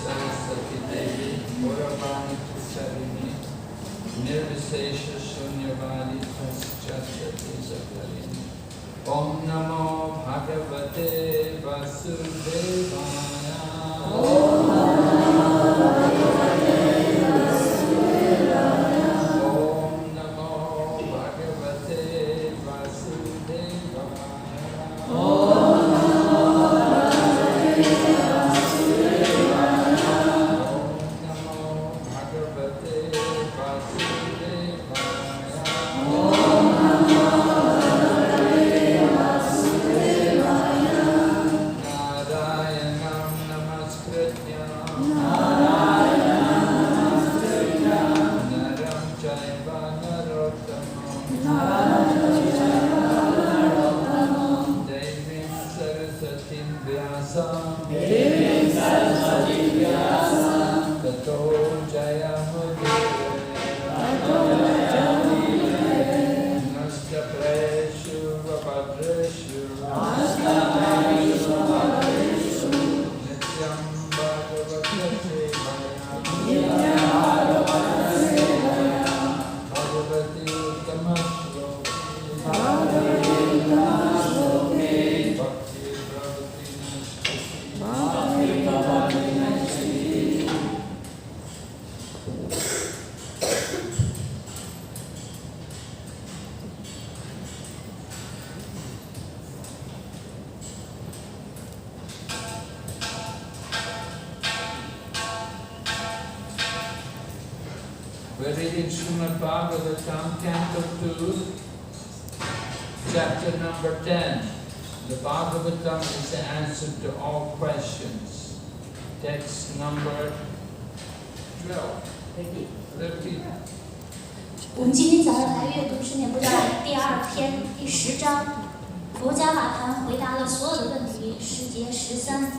Saraswati Devi Gauravani Charini Nirvisesha Shunyavadi Paschati Sakarini Om Namo Bhagavate Vasudevaya Om Namo Bhagavate Vasudevaya We're reading Srimad Bhagavatam, Canto 2, Chapter number 10. The Bhagavatam is the answer to all questions. Text number 12. 13. 我们今天早上来阅读十年不断第2篇第10章，佛家法坛回答了所有的问题，诗节13。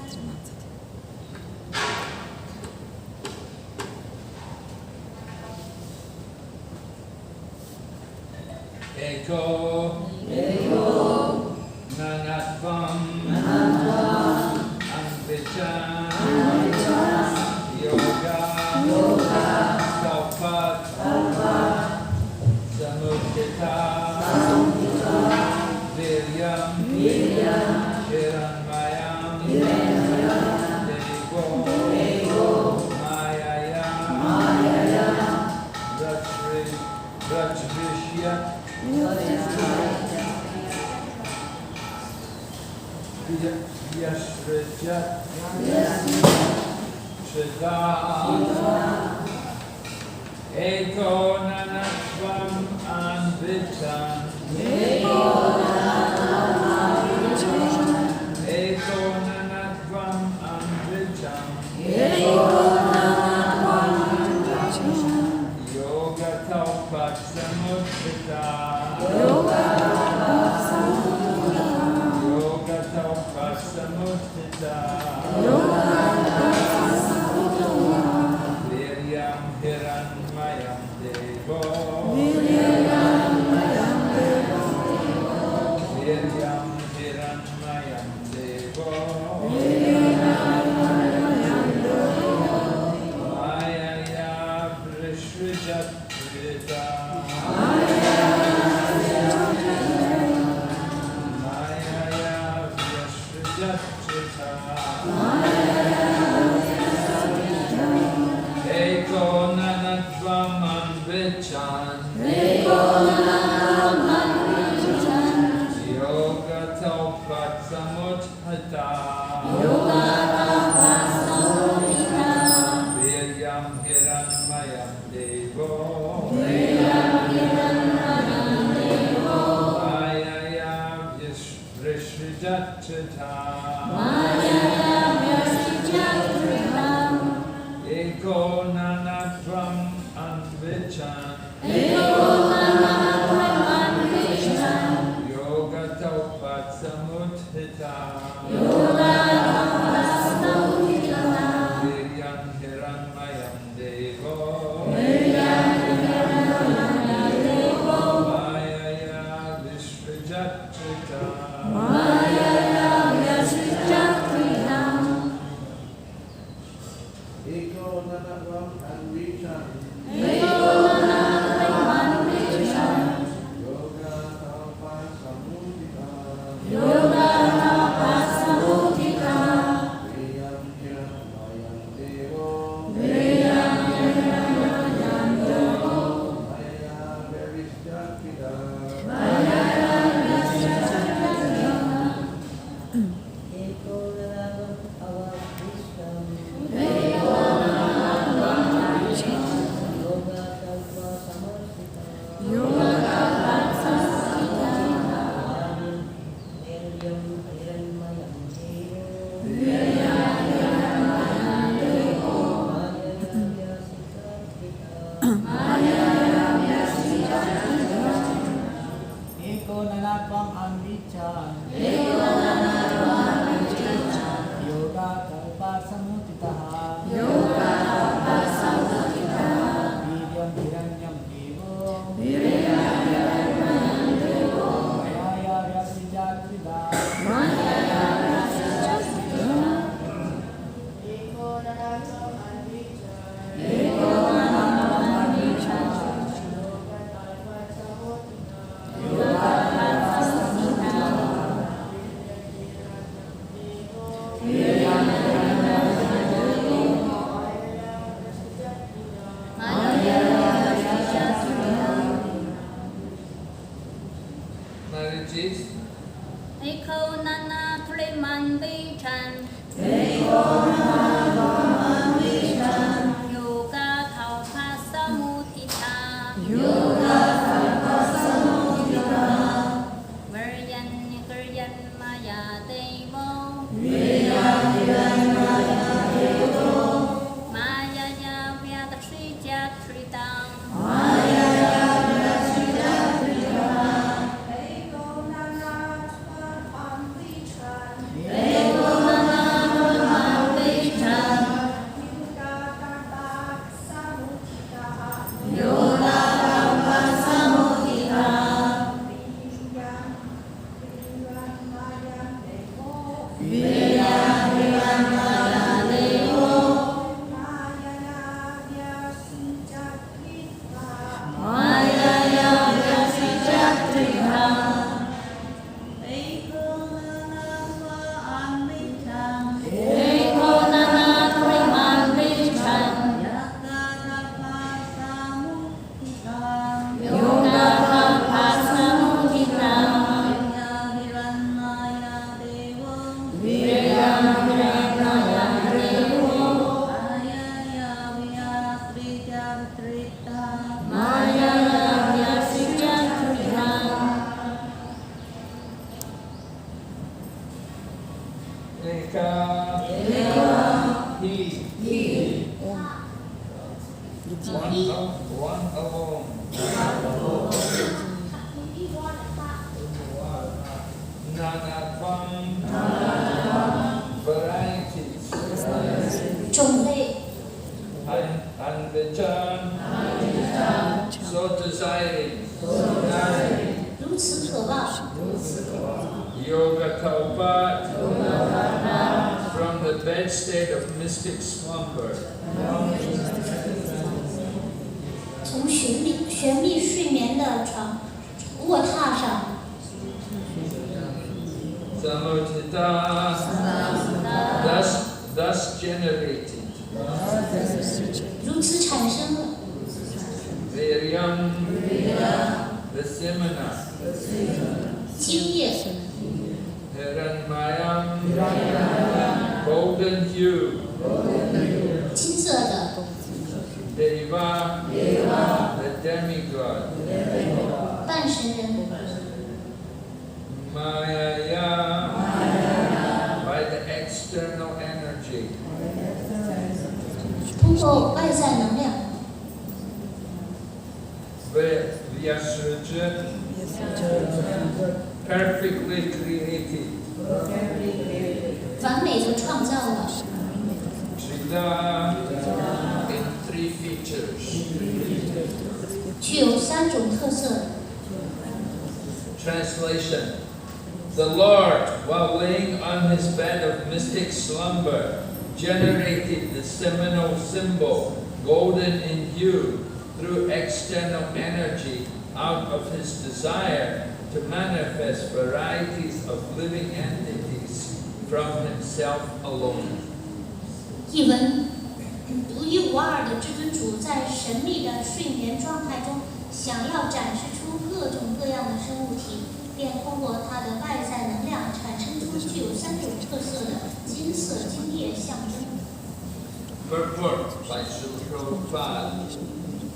Eko Nanatvam Anvicha Yoga Kalpat Samudita Viryam Hiranmayam Devo Mayaya Rajvishya Yashrija Shida Eko Nanatvam Anvicham Eko Nanatvam Anvicham Yoga Taupat Samudhita Yoga Taupat Samudhita Viryam Hiranmayam Devo Viryam Hiranmayam Devo Mayaya Vrishrijat Vrita Eko Nanatvam Anvichan Yoga Taupat Samudhita Viryam Hiranmayam Devo Mayaya Vrishrijatchita Eko Nanatvam Anvichan Yoga Taupat Samudhita Viryam Hiranmayam Devo Mayaya Vrishrijatchita Translation: The Lord, while laying on his bed of mystic slumber, generated the seminal symbol, golden in hue, through external energy out of his desire to manifest varieties of living entities from himself alone. 译文：独一无二的至尊主在神秘的睡眠状态中，想要展示出各种各样的生物体，便通过它的外在能量产生出具有3种特色的金色精液象征。Purport by Srila Prabhupada.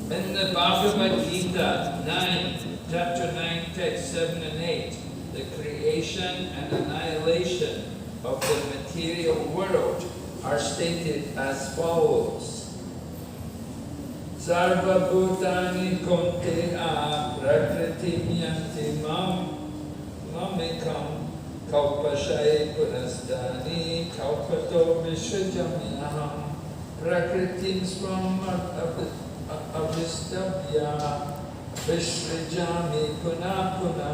In the Bhagavad Gita 9, chapter 9, text 7 and 8, the creation and annihilation of the material world are stated as follows. Sarva bhutani konteha prakritim yanti mamikam kalpashaye punastani kalpato vishwajamyaham prakritim avistabhya vishwajami puna puna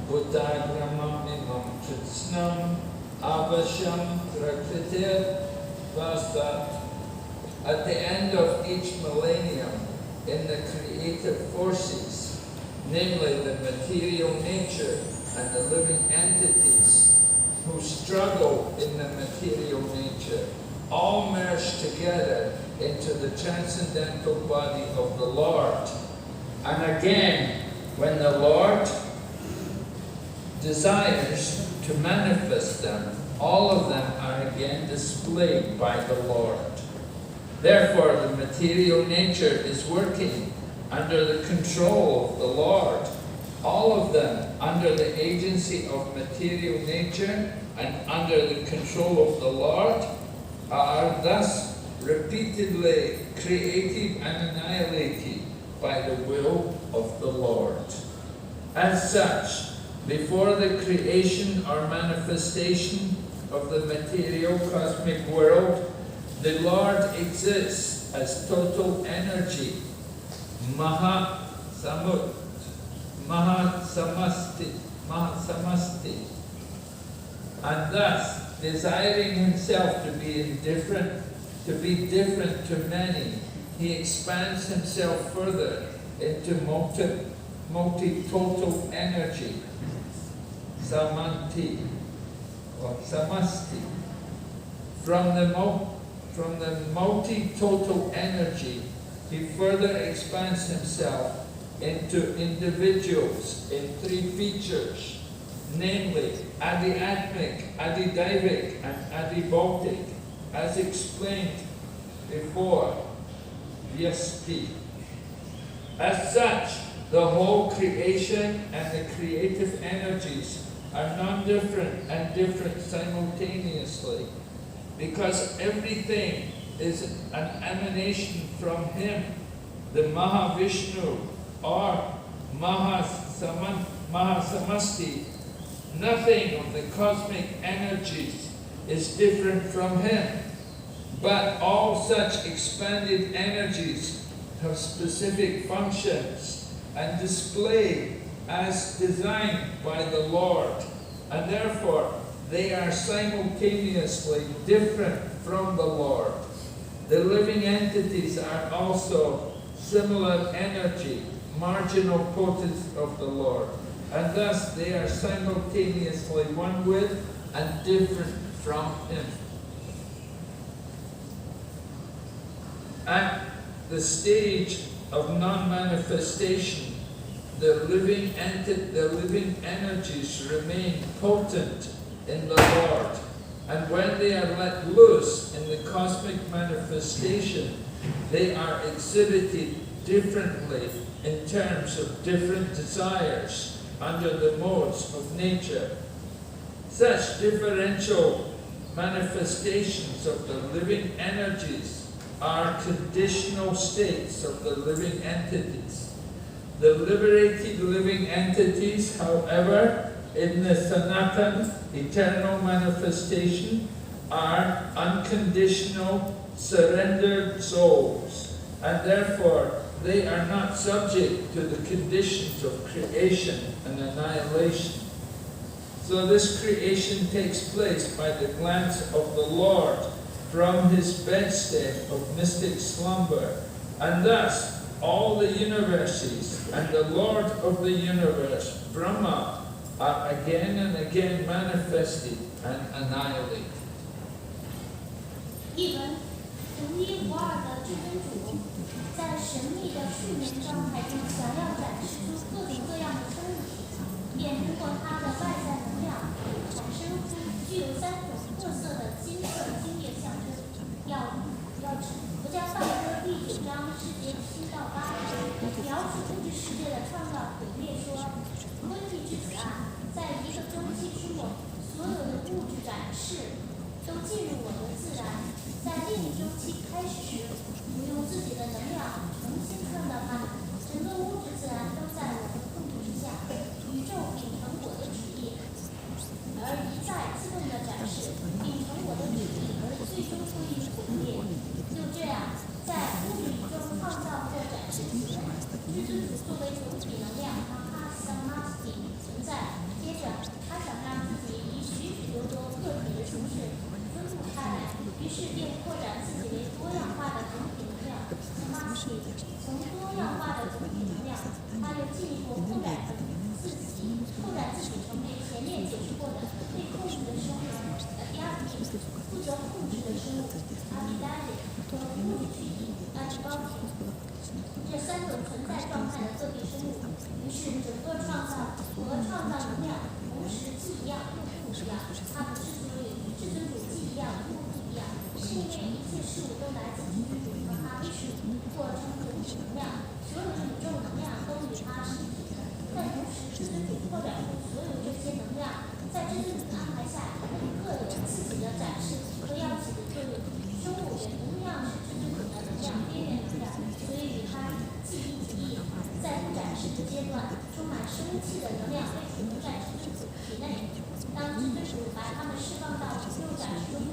bhutagramam imam chitsnam avashyam prakritir vastat. At the end of each millennium, in the creative forces, namely the material nature and the living entities who struggle in the material nature, all merge together into the transcendental body of the Lord. And again, when the Lord desires to manifest them, all of them are again displayed by the Lord. Therefore, the material nature is working under the control of the Lord. All of them under the agency of material nature and under the control of the Lord are thus repeatedly created and annihilated by the will of the Lord. As such, before the creation or manifestation of the material cosmic world, the Lord exists as total energy, Mahasamasti, and thus, desiring himself to be different to many, he expands himself further into multi-total energy, Samanti, or Samasti. From the multi-total energy, he further expands himself into individuals in 3 features, namely Adi-Atmic, Adi-Daivic, and Adi-Bhautic, as explained before, Vyasti. As such, the whole creation and the creative energies are non-different and different simultaneously, because everything is an emanation from him, the Mahavishnu or Mahasamasti. Nothing of the cosmic energies is different from him, but all such expanded energies have specific functions and display as designed by the Lord, and therefore they are simultaneously different from the Lord. The living entities are also similar energy, marginal potency of the Lord, and thus they are simultaneously one with and different from him. At the stage of non-manifestation, the living energies remain potent in the Lord, and when they are let loose in the cosmic manifestation, they are exhibited differently in terms of different desires under the modes of nature. Such differential manifestations of the living energies are conditional states of the living entities. The liberated living entities, however, in the Sanatan, eternal manifestation, are unconditional, surrendered souls, and therefore they are not subject to the conditions of creation and annihilation. So this creation takes place by the glance of the Lord, from his bedstead of mystic slumber, and thus all the universes and the Lord of the universe, Brahma, are again and again manifested and annihilated. 译文：独一无二的至尊主，在神秘的睡眠状态中，想要展示出各种各样的生物体，便通过它的外在能量，产生出具有3种特色的金色精液象征。佛家梵歌第9章世界7到8描述物质世界的创造毁灭说：瘟疫之子啊，在一个周期之末，所有的物质展示都进入我的自然，在另一周期开始时，我用自己的能量重新创造它们。整个物质自然都在我的控制之下，宇宙秉承我的旨意，而一再自动的展示，秉承我的旨意，而最终归于毁灭。就这样，在物质宇宙创造或展示前，至尊主作为总体能量Mahasamasti存在。接着，他想让自己以许许多多个体的形式分布开来，于是便扩展自己为多样化的总体能量Samasti。从多样化的总体能量，他又进一步扩展自己成为前面解释过的被控制的生物Adhyati，负责控制的生物Abhidhati和物质具体Adibhati。这3种存在状态的个体生物，于是整个创造和创造能量同时既一样又不一样。它们之所以与至尊主既一样又不一样，是因为一切事物都来自至尊主和它为属或称总体能量，所有的宇宙能量都与它是一体的。但同时，至尊主扩展出所有这些能量，在至尊主的安排下，它们各有自己的展示和要起的作用。生物也同样是至尊主的能量边缘能量，所以与它记忆体意。在不展示的阶段，充满生气的能量被储存在至尊主体内。当至尊主把它们释放到宇宙展示中，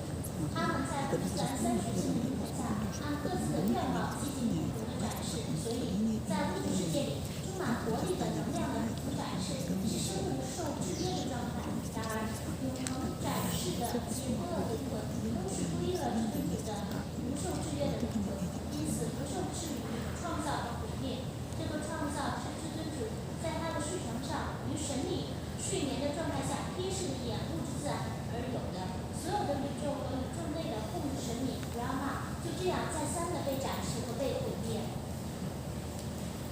它们在不自然3属性的影响下，按各自的愿望进行不同的展示。所以在物质世界里，充满活力的能量的不同展示是生物受制约的状态。然而，永恒展示的结构的灵魂都是归了至尊主的不受制约的灵魂，因此不受制于创造和毁灭。这个创造是至尊主在他的睡床上于神秘睡眠的状态下贴视的眼物质自然而有的。所有的宇宙和宇宙内的控制神明 Brahma 就这样再三的被展示和被毁灭。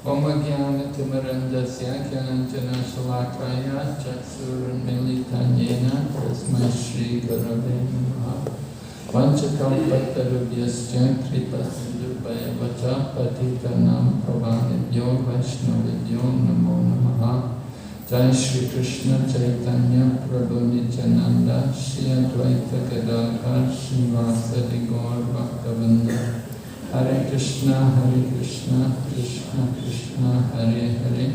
Om Jnana-timirandasya Jnana Shalakaya Chaksurmilitan Yena Tasmai Shri Gurave Namaha Vanchakalpatarubhyascha Kripasindubhaya Vacha Patitanam Pavanebhyo Vaishnavibhyo Namo Namaha Jai Shri Krishna Chaitanya Prabhu Nityananda Shri Advaita Gadadhar Srivasadi Gaur Bhaktavinda Hare Krishna, Krishna Krishna, Hare Hare,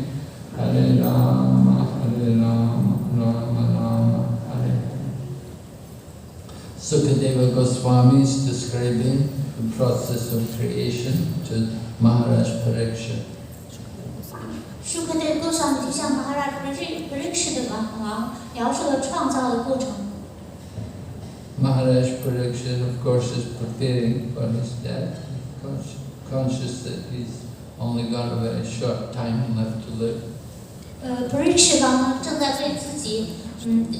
Hare Rama, Rama Rama, Hare Hare. Sukadeva Goswami is describing the process of creation to Maharaj Parikshit. Sukadeva Goswami 就向 Maharaj Parikshit 的王描述了创造的过程。Maharaj Parikshit, of course, is preparing for his death. Conscious that he's only got a very short time left to live. Parikshit 王呢正在为自己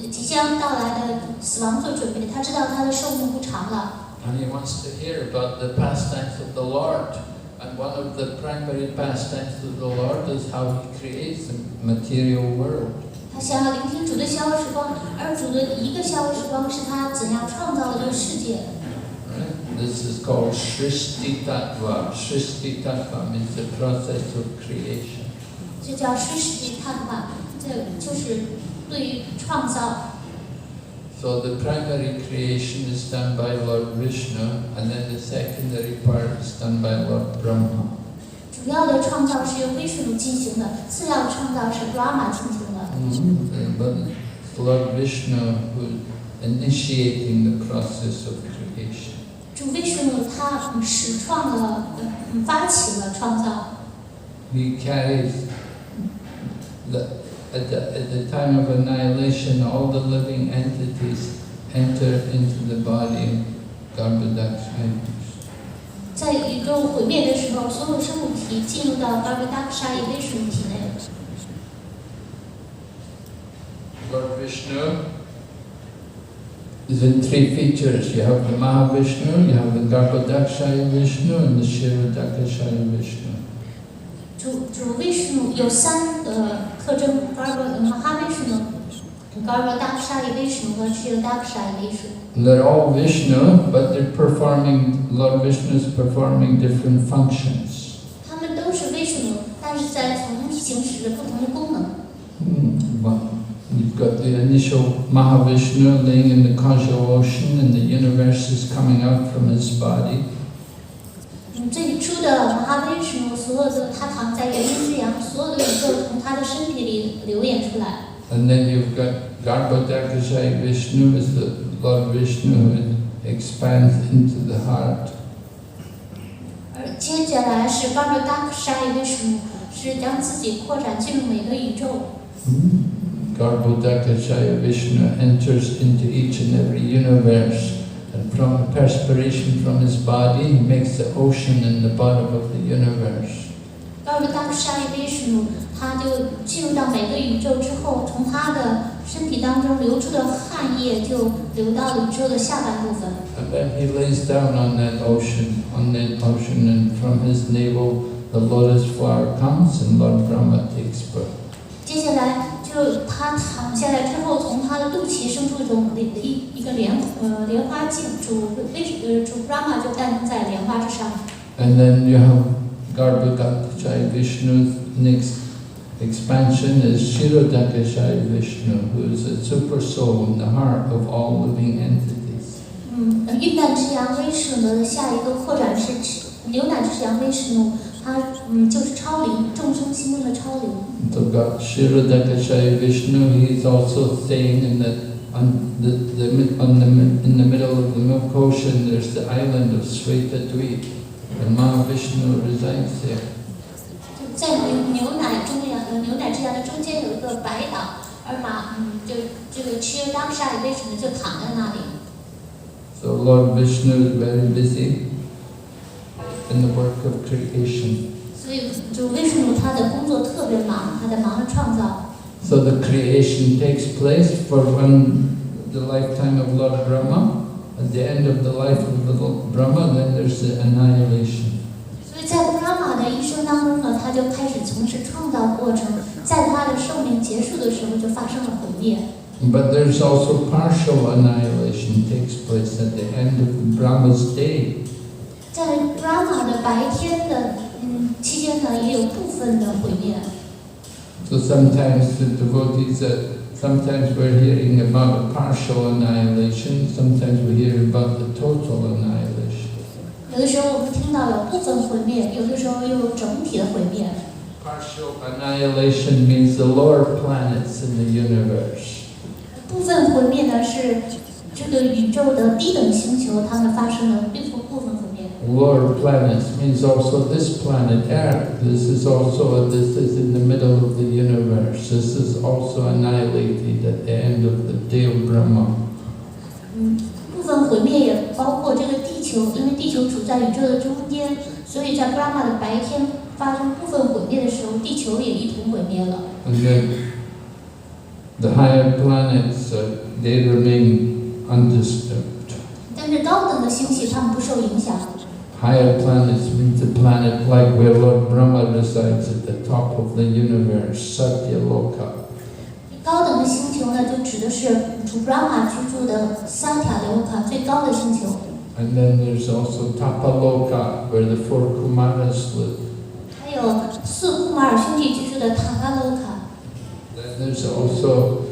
即将到来的死亡做准备，他知道他的寿命不长了。And he wants to hear about the pastimes of the Lord. And one of the primary pastimes of the Lord is how he creates the material world. 他想要聆听主的逍遥时光，而主的一个逍遥时光是他怎样创造了这个世界。This is called Shrishti Tattva. Shrishti Tattva means the process of creation. 这叫 Shrishti Tattva， 这就是对于创造。So the primary creation is done by Lord Vishnu, and then the secondary part is done by Lord Brahma. 主要的创造是由威什奴进行的，次要的创造是 Brahma 进行的。But Lord Vishnu who initiating the process of creation. 主威什奴他发起了创造。He carries at the time of annihilation, all the living entities enter into the body of Garbhodakshaya. 在宇宙毁灭的时候，所有生物体进入到 Garbhodakshaya Vishnu 体内。Lord Vishnu is in three features. You have the Mahavishnu, you have the Garbhodakshaya Vishnu, and the Kshirodakashaya Vishnu. 主 Vishnu 有3个特征 Garbhodakshaya Vishnu 和 Kshirodakashaya Vishnu。 They're all Vishnu, but Lord Vishnu is performing different functions. 他们都是 Vishnu， 但是在从行使着不同的功能。You've got the initial Mahavishnu laying in the causal ocean, and the universe is coming out from his body. 最初的 Mahavishnu 所有的他躺在元阴之阳，所有的宇宙从他的身体里流演出来。 And then you've got Garbhodakashaya Vishnu is the Lord Vishnu who expands into the heart. 而接下来是 Garbhodakashaya Vishnu， 是将自己扩展进入每个宇宙。 Garbhodakashaya Vishnu enters into each and every universe, and from perspiration from his body, he makes the ocean in the bottom of the universe. Garbhodakashaya Vishnu 他就进入到每个宇宙之后，从他的身体当中流出的汗液就流到了宇宙的下半部分。 And then he lays down on that ocean, and from his navel the lotus flower comes, and Lord Brahma takes birth. 接下来就他躺下来之后，从他的肚脐生出一个莲花茎，主 Brahma 就诞生在莲花之上。 And then you have Garbhodakashaya Vishnu's next expansion is Kshirodakashaya Vishnu, who is a super soul in the heart of all living entities. 运蛋之阳威士奴的下一个扩展是牛奶之阳威士奴，他就是超灵，众生心中的超灵。 So God, Kshirodakashaya Vishnu, he is also staying in in the middle of the milk ocean. There's the island of Svetadweep, and Mahavishnu resides there. 在牛奶之阳的中间有一个白岛，而这个 Kshirodakashaya Vishnu 就躺在那里。 So Lord Vishnu is very busy in the work of creation. 所以主 Vishnu 他的工作特别忙，他在忙着创造。 So the creation takes place for the lifetime of Lord Brahma. At the end of the life of the Lord Brahma, then there's the annihilation. 所以在 Brahma 的一生当中呢，他就开始从事创造过程，在他的寿命结束的时候就发生了毁灭。 But there's also partial annihilation takes place at the end of Brahma's day. 在 Brahma 的白天的期间呢，也有部分的毁灭。 So sometimes the devotees sometimes we're hearing about a partial annihilation, sometimes we hear about the total annihilation. 有的时候我们听到有部分毁灭，有的时候又有整体的毁灭。 Partial annihilation means the lower planets in the universe. 部分毁灭呢是这个宇宙的低等星球，它们发生了部分毁灭。 Lower planets means also this planet Earth. This is in the middle of the universe. This is also annihilated at the end of the day of Brahma. 部分毁灭也包括这个地球，因为地球处在宇宙的中间，所以在 Brahma 的白天发生部分毁灭的时候，地球也一同毁灭了。 And then the higher planets, they remain undisturbed. 但是高等的星系它们不受影响。 Higher planets means a planet like where Lord Brahma resides at the top of the universe, Satyaloka. 高等的星球呢，就指的是主 Brahma 居住的Satyaloka最高的星球。 And then there's also Tapaloka, where the 4 Kumaras live. 还有4库马尔兄弟居住的 Tapaloka。 Then there's also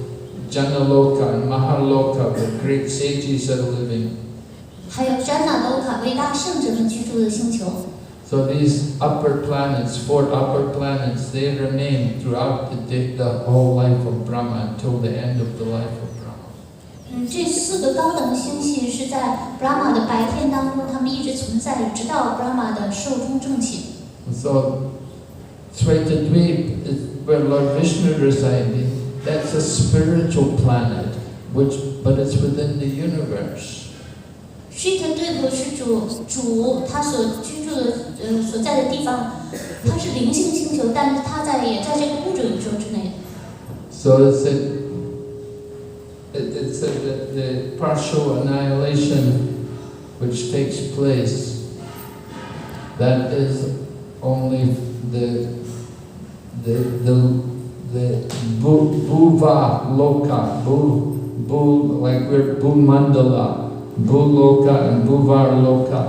Janaloka and Mahaloka, where great sages are living. 还有 Janaloka 伟大圣者们居住的星球。 So these upper planets, 4 upper planets, they remain throughout the whole life of Brahma until the end of the life of Brahma. 这4个高等的星系是在 Brahma 的白天当中，它们一直存在，直到 Brahma 的寿终正寝。 So Svetadweep is where Lord Vishnu resided. That's a spiritual planet, but it's within the universe. Shita 对不是主他所居住的所在的地方，它是灵性星球，但是它也在这个物质宇宙之内。So it's the partial annihilation which takes place. That is only the Bhuva Loka, like we're Bhumandala, Bhuloka and Bhuvar Loka.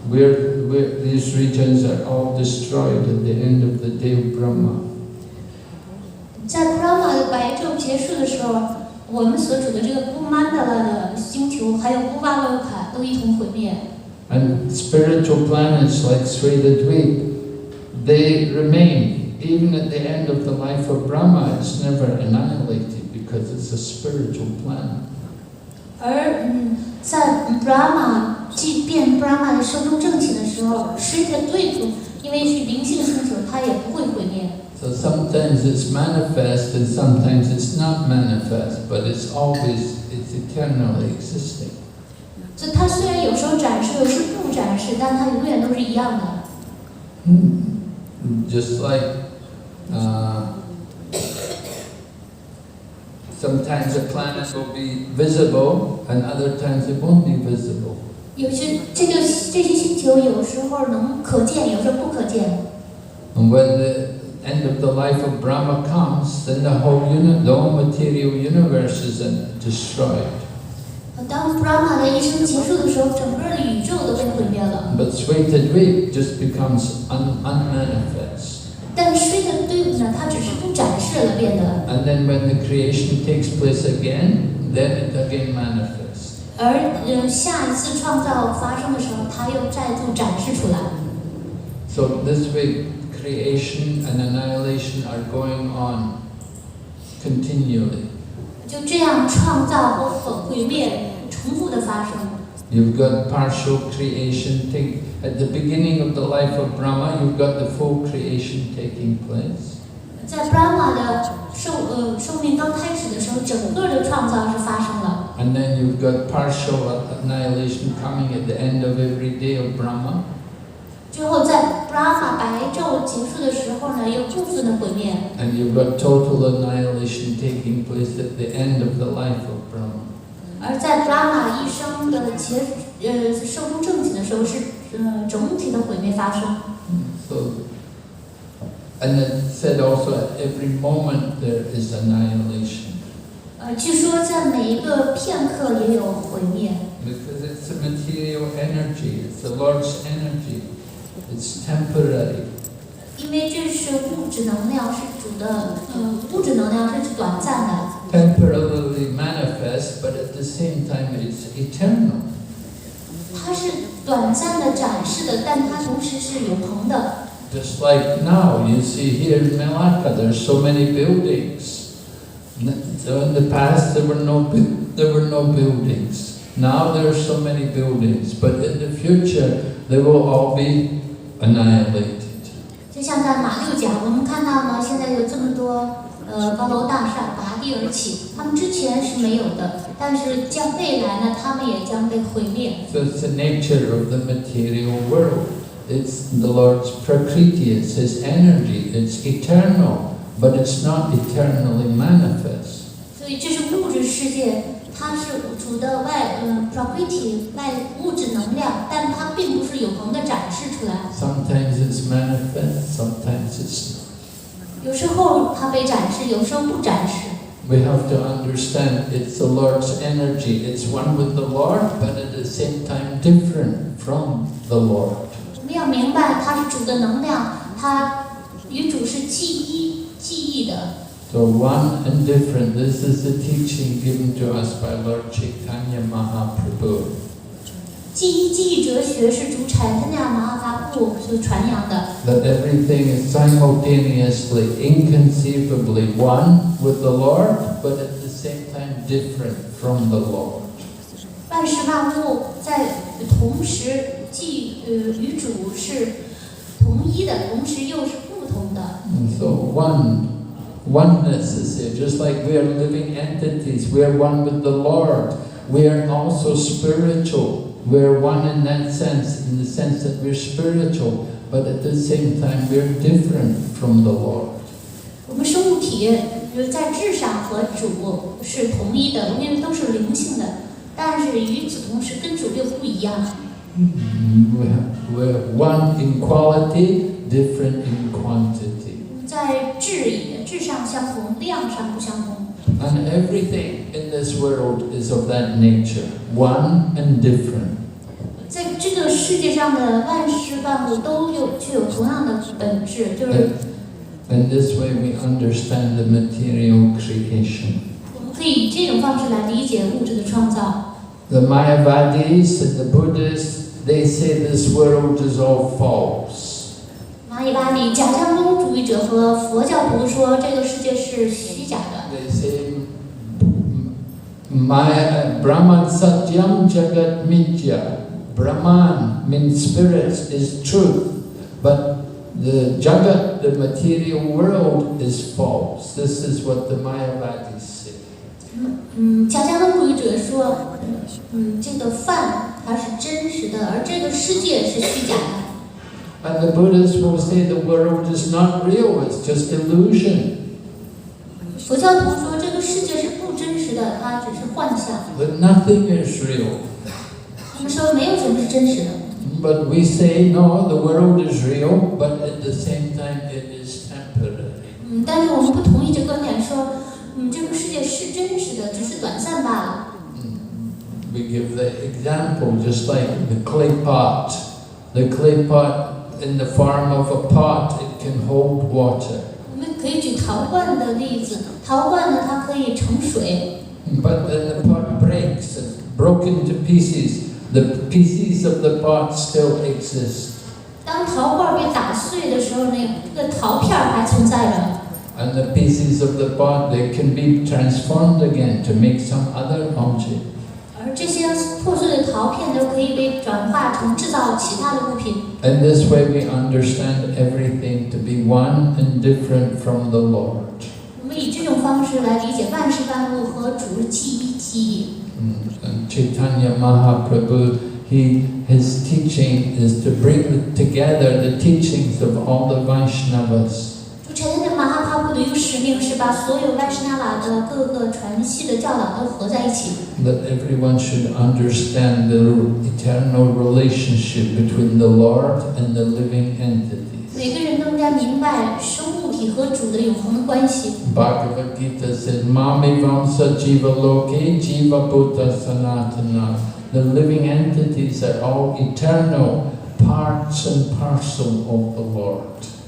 Where these regions are all destroyed at the end of the day of Brahma. 在 Brahma 的白昼结束的时候，我们所处的这个 Bhumandala 的星球，还有 Bhuvaloka 都一同毁灭。And spiritual planets like Svetadvip, they remain even at the end of the life of Brahma. It's never annihilated because it's a spiritual planet. 而在 Brahma 即便 Brahma 的寿终正寝的时候，水的对土，因为是灵性星球，它也不会毁灭。So sometimes it's manifest and sometimes it's not manifest, but it's eternally existing. 所以它虽然有时候展示，有时候不展示，但它永远都是一样的。Just like sometimes a planet will be visible and other times it won't be visible. 有些这些星球有时候能可见，有时候不可见。And when the end of the life of Brahma comes, then the whole material universe is destroyed. 当 Brahma 的一生结束的时候，整个的宇宙都被毁灭了。But Svetadvip just becomes unmanifest. 但水的对土呢，它只是不展示了，变得。And then when the creation takes place again, then it again manifests. 而下一次创造发生的时候，它又再度展示出来。So this way, creation and annihilation are going on continually. 就这样，创造和毁灭重复的发生。You've got partial creation at the beginning of the life of Brahma. You've got the full creation taking place. 在 Brahma 的寿命刚开始的时候，整个的创造是发生了。And then you've got partial annihilation coming at the end of every day of Brahma. 最后在 Brahma 白昼结束的时候呢，有部分的毁灭。And you've got total annihilation taking place at the end of the life of Brahma. 而在 Brahma 一生的寿终正寝的时候，是整体的毁灭发生。So, and it said also at every moment there is annihilation. 据说在每一个片刻也有毁灭。Because it's a material energy, it's the Lord's energy. It's temporary. 因为这是物质能量，是主的，物质能量是短暂的。Temporarily manifest, but at the same time it's eternal. 它是短暂的展示的，但它同时是永恒的。Just like now, you see here in Malacca, there's so many buildings. So in the past there were no buildings. Now there are so many buildings, but in the future they will all be annihilated. 就像在马六甲，我们看到呢，现在有这么多高楼大厦拔地而起，他们之前是没有的，但是未来呢，他们也将被毁灭。So it's the nature of the material world. It's the Lord's Prakriti, it's His energy, it's eternal, but it's not eternally manifest. 所以这是物质世界，它是主的Prakriti 物质能量，但它并不是永恒的展示出来。Sometimes it's manifest, sometimes it's not. 有时候它被展示，有时候不展示。We have to understand it's the Lord's energy. It's one with the Lord, but at the same time different from the Lord. 我们要明白，它是主的能量，它与主是记忆的。So one and different. This is the teaching given to us by Lord Chaitanya Mahaprabhu. 记忆哲学是主Chaitanya Mahaprabhu所传扬的。That everything is simultaneously, inconceivably one with the Lord, but at the same time different from the Lord. 万事万物在同时与主是同一的，同时又是不同的。And so oneness is here, just like we are living entities. We are one with the Lord. We are also spiritual. we're one in that sense, in the sense that we're spiritual, but at the same time we're different from the Lord. 我们生物体就是在质上和主是同一的，因为都是灵性的，但是与此同时跟主又不一样。We're one in quality, different in quantity. 在质上相同，量上不相同。And everything in this world is of that nature, one and different. 在这个世界上的万事万物都具有同样的本质，就是。And this way we understand the material creation. 我们可以以这种方式来理解物质的创造。The Mayavadis and the Buddhists, they say this world is all false. 玛雅巴里假象中主义者和佛教徒说这个世界是虚假的。They say Brahman Satyam Jagat Mithya. Brahman means spirits is truth, but the Jagat, the material world, is false. This is what the Mayavadis say. 假象中主义者说，这个饭它是真实的，而这个世界是虚假的。And the Buddhists will say the world is not real; it's just illusion. 佛教徒说这个世界是不真实的，它只是幻象。That nothing is real. 他们说没有什么是真实的。But we say no, the world is real, but at the same time it is temporary. 但是我们不同意这观点，说，这个世界是真实的，只是短暂罢了。We give the example, just like the clay pot. The clay pot, in the form of a pot, it can hold water. 我们可以举陶罐的例子，陶罐呢，它可以盛水。But then the pot breaks, it's broken to pieces. The pieces of the pot still exist. 当陶罐被打碎的时候，这个陶片还存在着。And the pieces of the pot, they can be transformed again to make some other object. 而这些破碎的陶片都可以被转化成制造其他的物品。In this way, we understand everything to be one and different from the Lord. 我们以这种方式来理解万事万物和主既一既异。And Chaitanya Mahaprabhu, his teaching is to bring together the teachings of all the Vaishnavas. 主禅的马哈帕布的一个使命是把所有外什纳瓦的各个传系的教导都合在一起。That everyone should understand the eternal relationship between the Lord and the living entities. 每个人都应该明白生物体和主的永恒的关系。Bhagavad Gita says, Mami Vamsa Jiva Loke Jiva Bhuta Sanatana. The living entities are all eternal, parts and parcel of the Lord.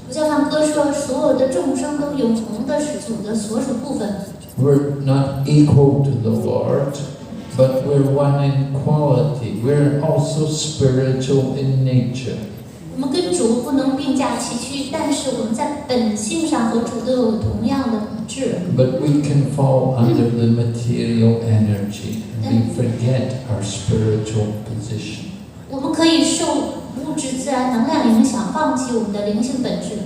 佛教上歌说，所有的众生都永恒的是主的所属部分。We're not equal to the Lord, but we're one in quality. We're also spiritual in nature. 我们跟主不能并驾齐驱，但是我们在本性上和主都有同样的本质。But we can fall under the material energy and we forget our spiritual position. 我们可以受物质自然能量影响，放弃我们的灵性本质。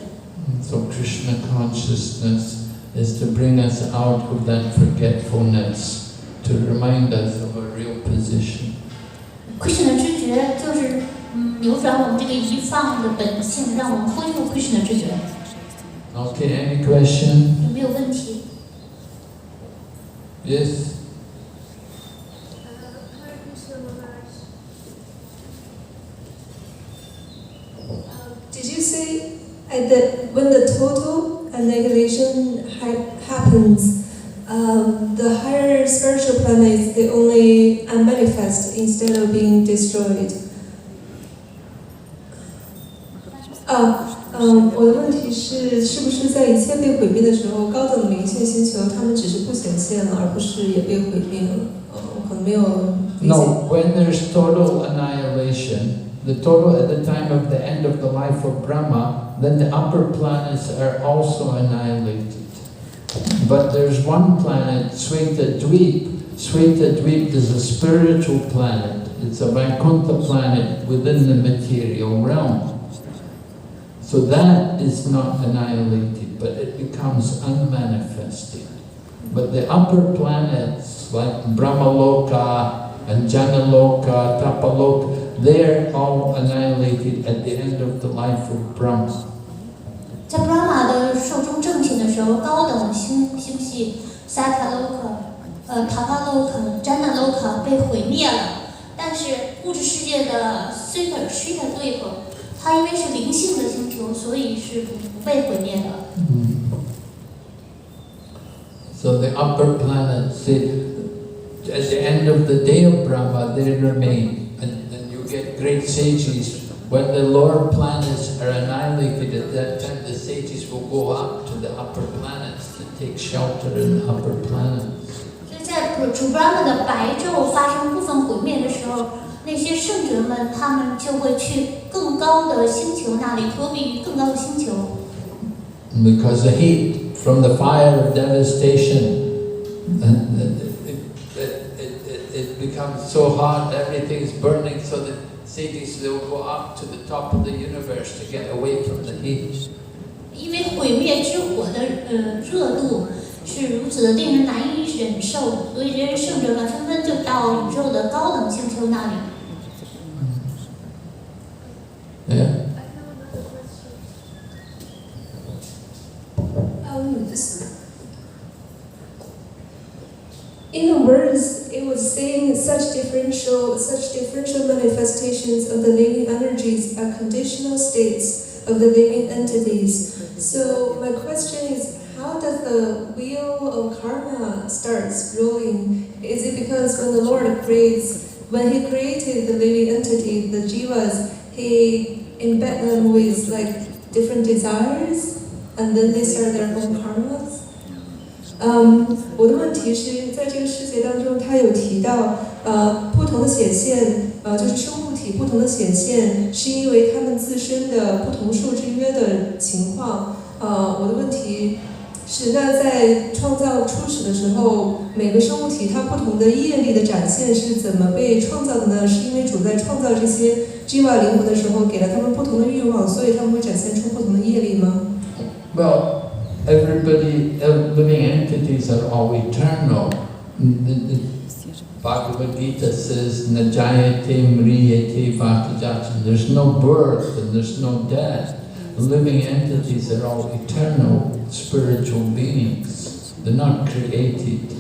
So Krishna consciousness is to bring us out of that forgetfulness, to remind us of our real position. Krishna 的知觉就是扭转我们这个遗放的本性，让我们恢复 Krishna 的知觉。Okay, any question? 有没有问题？ Yes? Did you say when the total annihilation happens, the higher spiritual planets, they only manifest instead of being destroyed? 我的问题是，是不是在一切被毁灭的时候，高等灵性星球它们只是不显现了，而不是也被毁灭了？我可能没有理解。No, when there's total annihilation, the total at the time of the end of the life of Brahma, then the upper planets are also annihilated. But there's one planet, Sweta Dweep. Sweta Dweep is a spiritual planet. It's a Vaikuntha planet within the material realm. So that is not annihilated, but it becomes unmanifested. But the upper planets, like Brahmaloka and Janaloka, Tapaloka, they're all annihilated at the end of the life of Brahma. 在 Brahma 的寿终正寝的时候，高等星系 Satyaloka、Tapaloka、Janaloka 被毁灭了，但是物质世界的 Shita 它因为是灵性的星球，所以是不被毁灭的。So the upper planets, at the end of the day of Brahma, they remain, and you get great sages. When the lower planets are annihilated, at that time the sages will go up to the upper planets to take shelter in the upper planets. 所以在主 Brahma 的白昼发生部分毁灭的时候，那些圣者们他们就会去更高的星球那里，躲避于更高的星球。Because the heat from the fire of devastation, it becomes so hot, everything is burning, so that sages will go up to the top of the universe to get away from the heat. 因为毁灭之火的热度是如此的令人难以忍受，所以这些圣者们纷纷就到宇宙的高等星球那里。Yeah. In the words, it was saying such differential manifestations of the living energies are conditional states of the living entities. So my question is, how does the wheel of karma starts rolling? Is it because when the Lord when He created the living entity, the jivas, He embed them with like different desires, and then they start their own karmas? 我的问题是在这个世界当中，他有提到，不同的显现，就是生物体不同的显现，是因为他们自身的不同受制约的情况。我的问题是，那在创造初始的时候，每个生物体它不同的业力的展现是怎么被创造的呢？是因为主在创造这些 jiva 灵魂的时候，给了他们不同的欲望，所以他们会展现出不同的业力吗？ Well, living entities are all eternal. The Bhagavad Gita says, Najayate mriyate vatajata. There's no birth and there's no death. Living entities are all eternal spiritual beings. They're not created.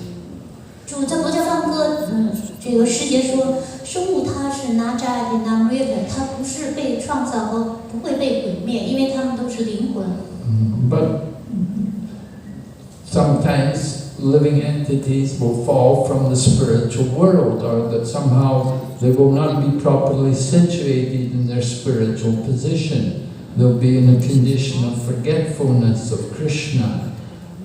主在国教放歌，这个世界说，生物它是 Najayate Namrita， 它不是被创造和不会被毁灭，因为它们都是灵魂。But sometimes living entities will fall from the spiritual world, or that somehow they will not be properly situated in their spiritual position. They'll be in a condition of forgetfulness of Krishna.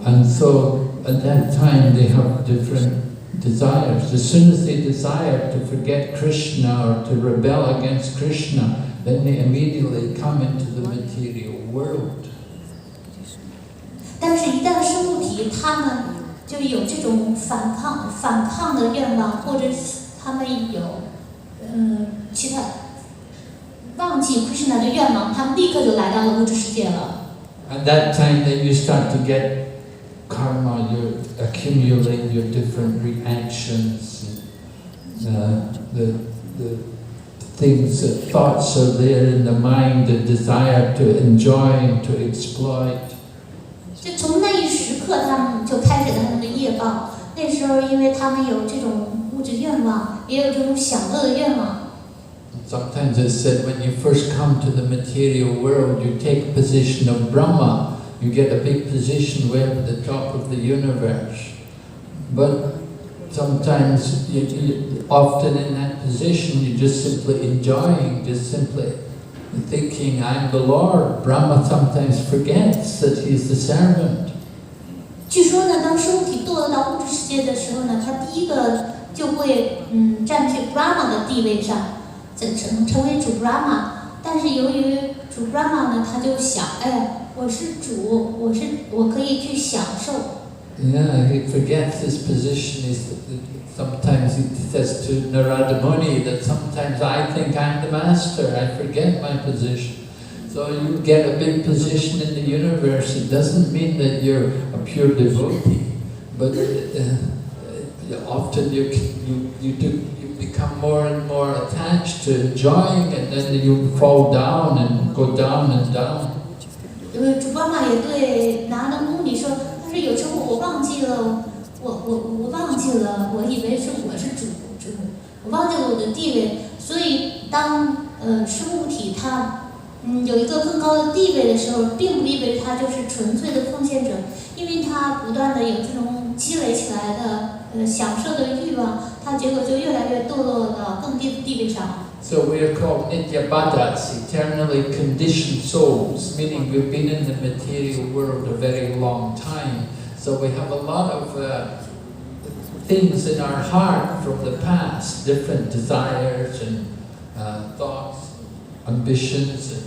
And so at that time they have different desires. As soon as they desire to forget Krishna or to rebel against Krishna, then they immediately come into the material world. 但是，一旦生物体他们就有这种反抗的愿望，或者他们有其他忘记 Krishna 的愿望，他们立刻就来到了物质世界了。At that time, then you start to get karma. You accumulate your different reactions. The things, the thoughts are there in the mind, the desire to enjoy and to exploit. 就从那一时刻，他们就开始了他们的业报。那时候，因为他们有这种物质愿望，也有这种享乐的愿望。Sometimes it's said when you first come to the material world, you take a position of Brahma. You get a big position way up at the top of the universe. But sometimes, often in that position, you're just simply enjoying, just simply thinking, I'm the Lord. Brahma sometimes forgets that he's the servant. 据说呢，当生物体堕落到物质世界的时候呢，他第一个就会占据 Brahma 的地位上，成为主 Brahma。但是由于主 Brahma 呢，他就想，哎，我是主，我可以去享受。Yeah, he forgets his position. Sometimes he says to Narada Muni that sometimes I think I'm the master, I forget my position. So you get a big position in the universe. It doesn't mean that you're a pure devotee, but often you become more and more attached to enjoying, and then you fall down and go down and down. 主妈妈也对拿的穆尼说，但是有时候我忘记了，我忘记了，我以为是我是主，我忘记了我的地位，所以当生物体它有一个更高的地位的时候，并不意味着它就是纯粹的奉献者，因为它不断的有这种积累起来的享受的欲望，它结果就越来越堕落到更低的地位上。So we are called nityabadas, eternally conditioned souls, meaning we've been in the material world a very long time. So we have a lot of things in our heart from the past, different desires and thoughts, ambitions, and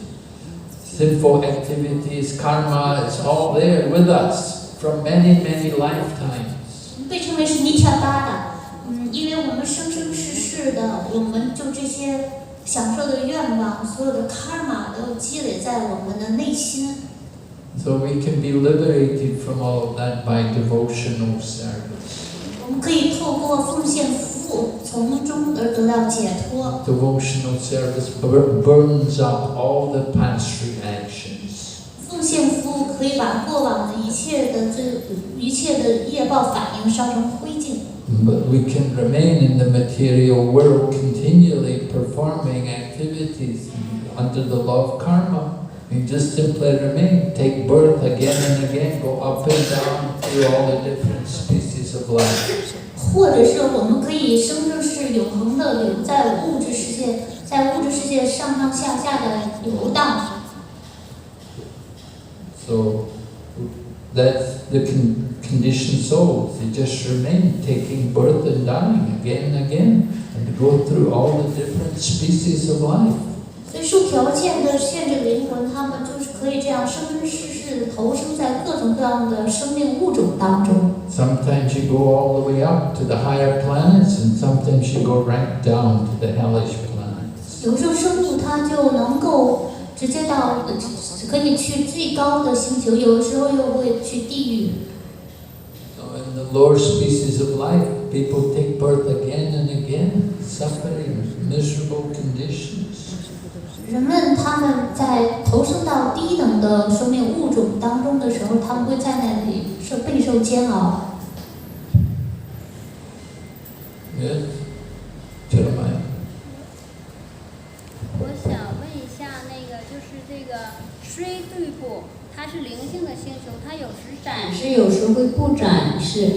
sinful activities, karma. It's all there with us from many, many lifetimes. 被称为是尼恰巴的，因为我们生生世世的，我们就这些享受的愿望，所有的 karma 都积累在我们的内心。So we can be liberated from all of that by devotional service. 我们可以透过奉献服务，从中而得到解脱。Devotional service burns up all the past reactions. 奉献服务可以把过往的一切的业报反应烧成灰烬。But we can remain in the material world continually performing activities under the law of karma. We just simply remain, take birth again and again, go up and down through all the different species of life. 或者是我们可以生生世永恒的留在物质世界，在物质世界上上下下的游荡。So that's the conditioned souls. They just remain taking birth and dying again and again, and go through all the different species of life. 所以受条件的限制灵魂，他们就是可以这样生生世世的投生在各种各样的生命物种当中。Sometimes you go all the way up to the higher planets, and sometimes you go right down to the hellish planets. 有时候生物它就能够直接到可以去最高的星球，有时候又会去地狱。So in the lower species of life, people take birth again and again, suffering miserable conditions. 人们他们在投生到低等的生命物种当中的时候，他们会在那里备受煎熬。Yes, Jeremiah. 我想问一下，那个就是这个水对部，它是灵性的星球，它有时展示，有时会不展示。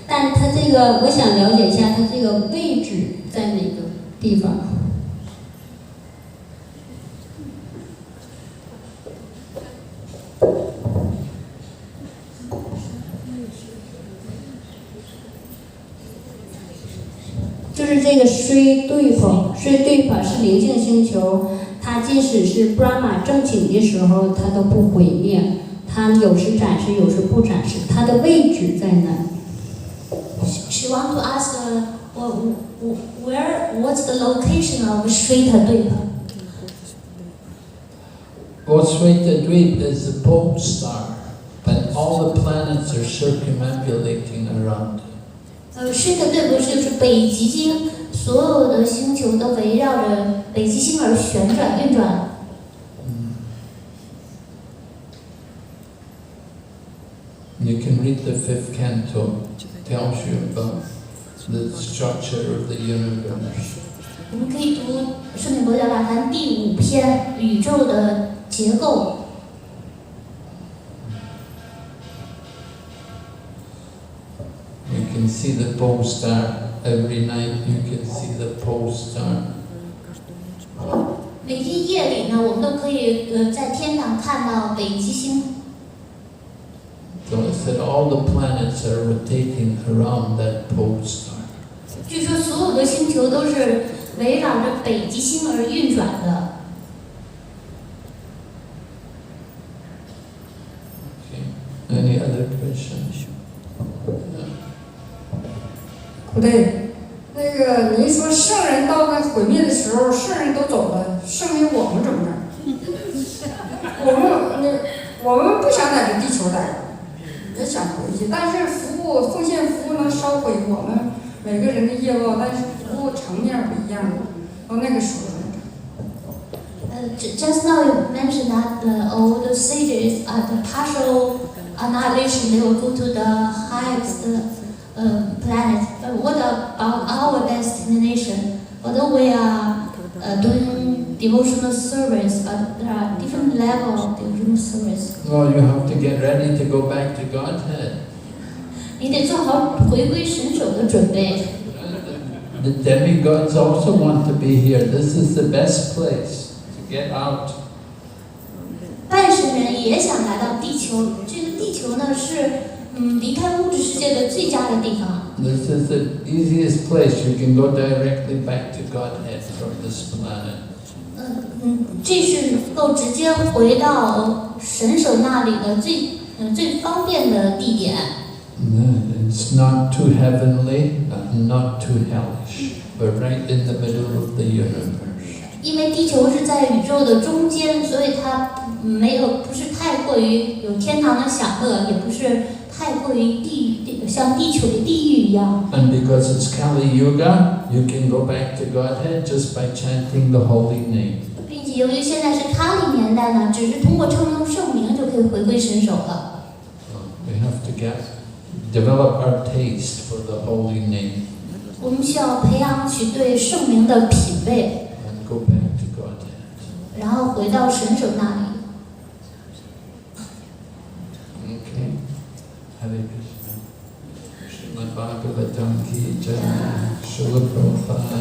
但它这个，我想了解一下，它这个位置在哪个地方？就是这个水对碰是灵性星球，它即使是 Brahma 正经的时候，它都不毁灭，它有时展示，有时不展示，它的位置在哪？ She want to ask, what's the location of Shweta Dweep? Well, Shweta Dweep is the pole star, and all the planets are circumambulating around it. Shweta Dweep 就是北极星，所有的星球都围绕着北极星而旋转运转。You can read the 5th canto, tells you about the structure of the universe. 我们可以读《圣典博教大谈》第5篇宇宙的结构。You can see the pole star every night. You can see the pole star. 每天夜里呢，我们都可以在天堂看到北极星。So it said all the planets are rotating around that pole star. 据说所有的星球都是围绕着北极星而运转的。Okay. Any other questions? 不对，那个您说圣人到那毁灭的时候，圣人都走了，剩下我们怎么办？我们不想在这地球待着，也想回去，但是奉献服务能烧毁我们每个人的业报，但是服务层面不一样，到那个时候。Just now you mentioned that all the sages at the partial annihilation, they will go to the highest planet. But what about our destination? Although we are doing devotional service, but there are different levels of devotional service. Well, you have to get ready to go back to Godhead. 你得做好回归神手的准备。The demigods also want to be here. This is the best place to get out. 半神人也想来到地球，这个地球呢是离开物质世界的最佳的地方。This is the easiest place. You can go directly back to Godhead from this planet. 这是能够直接回到神手那里的最方便的地点。It's not too heavenly, not too hellish. We're right in the middle of the universe. 因为地球是在宇宙的中间，所以它不是太过于有天堂的享乐，也不是太过于像地球的地狱一样。And because it's Kali Yuga, you can go back to Godhead just by chanting the holy name. 并且由于现在是卡里年代呢，只是通过称颂圣名就可以回归神手了。We have to develop our taste for the holy name. 我们需要培养起对圣名的品味。And go back to Godhead. 然后回到神手那里。Okay. Hare Krishna. Srimad Bhagavatam ki jai. Srila Prabhupada